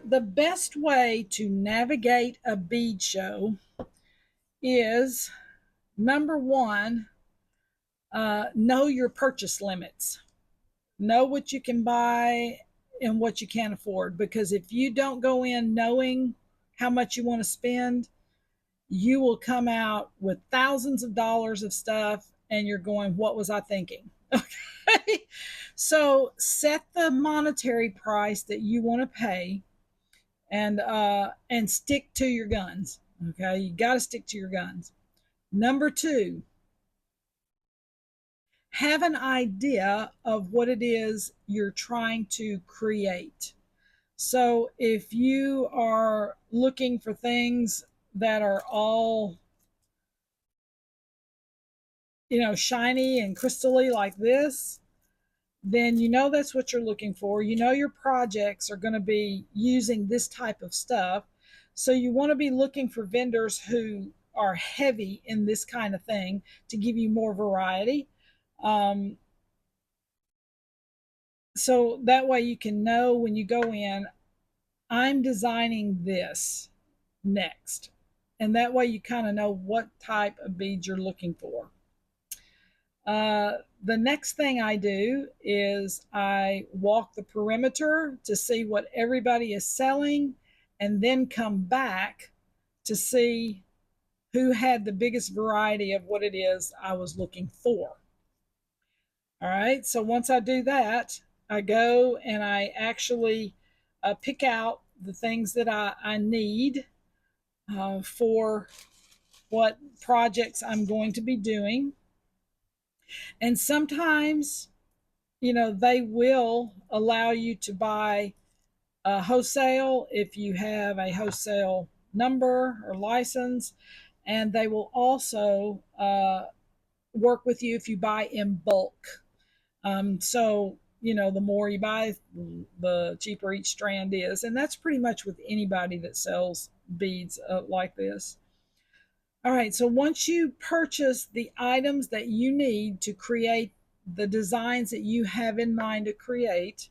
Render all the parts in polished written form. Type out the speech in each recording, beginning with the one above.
the best way to navigate a bead show is number one, know your purchase limits. Know what you can buy and what you can't afford. Because if you don't go in knowing how much you want to spend, you will come out with thousands of dollars of stuff and you're going, what was I thinking? Okay. So set the monetary price that you want to pay and stick to your guns. Okay. You got to stick to your guns. Number two, have an idea of what it is you're trying to create. So if you are looking for things that are all, shiny and crystally like this, then you know that's what you're looking for. You know your projects are going to be using this type of stuff. So you want to be looking for vendors who are heavy in this kind of thing to give you more variety. Um, so that way you can know when you go in, I'm designing this next. And that way you kind of know what type of beads you're looking for. The next thing I do is I walk the perimeter to see what everybody is selling and then come back to see who had the biggest variety of what it is I was looking for. All right, so once I do that, I go and I actually pick out the things that I need for what projects I'm going to be doing. And sometimes, they will allow you to buy a wholesale if you have a wholesale number or license. And they will also work with you if you buy in bulk. So, the more you buy, the cheaper each strand is. And that's pretty much with anybody that sells beads like this. All right, so once you purchase the items that you need to create the designs that you have in mind to create,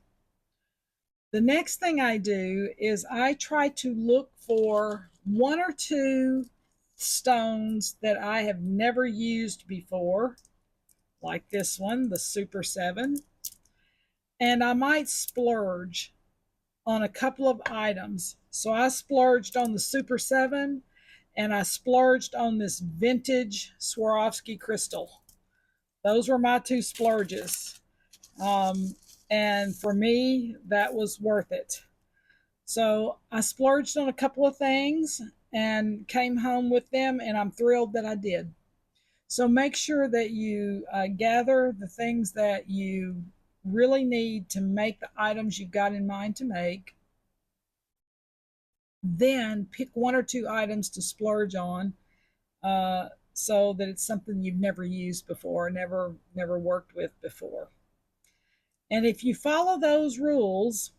the next thing I do is I try to look for one or two stones that I have never used before, like this one, the Super 7. And I might splurge on a couple of items. So I splurged on the Super 7 and I splurged on this vintage Swarovski crystal. Those were my two splurges. Um, and for me, that was worth it. So I splurged on a couple of things and came home with them, and I'm thrilled that I did. So make sure that you gather the things that you really need to make the items you've got in mind to make. Then pick one or two items to splurge on, so that it's something you've never used before, never worked with before. And if you follow those rules,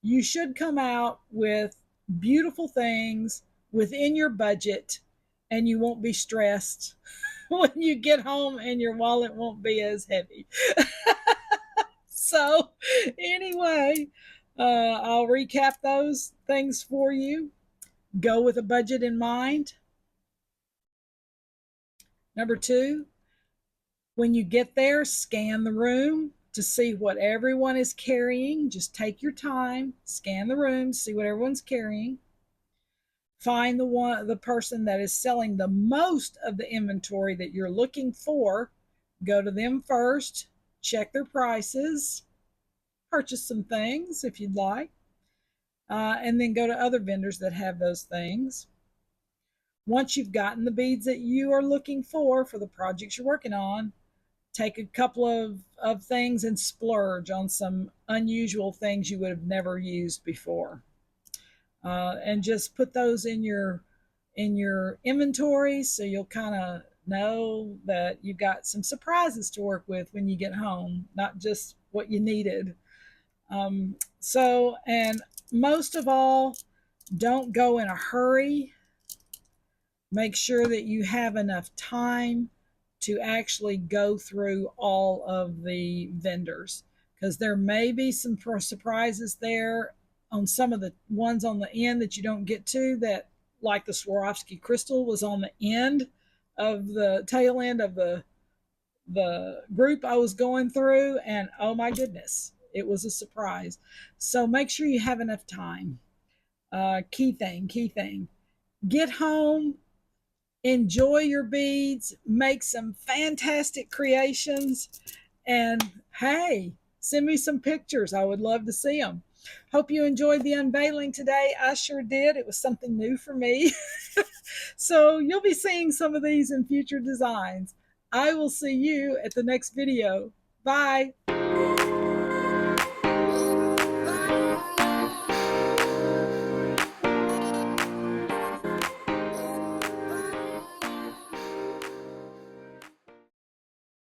you should come out with beautiful things within your budget, and you won't be stressed when you get home and your wallet won't be as heavy. So, anyway, I'll recap those things for you. Go with a budget in mind. Number two, when you get there, scan the room to see what everyone is carrying. Just take your time, scan the room, see what everyone's carrying. Find the person that is selling the most of the inventory that you're looking for. Go to them first, check their prices, purchase some things if you'd like, and then go to other vendors that have those things. Once you've gotten the beads that you are looking for the projects you're working on, take a couple of things and splurge on some unusual things you would have never used before. And just put those in your inventory so you'll kind of know that you've got some surprises to work with when you get home, not just what you needed. And most of all, don't go in a hurry. Make sure that you have enough time to actually go through all of the vendors, because there may be some surprises there on some of the ones on the end that you don't get to, that like the Swarovski crystal was on the end of the tail end of the group I was going through, and oh my goodness, it was a surprise. So make sure you have enough time. Key thing. Get home, enjoy your beads, make some fantastic creations, and hey, send me some pictures. I would love to see them. Hope you enjoyed the unveiling today. I sure did. It was something new for me. So you'll be seeing some of these in future designs. I will see you at the next video. Bye.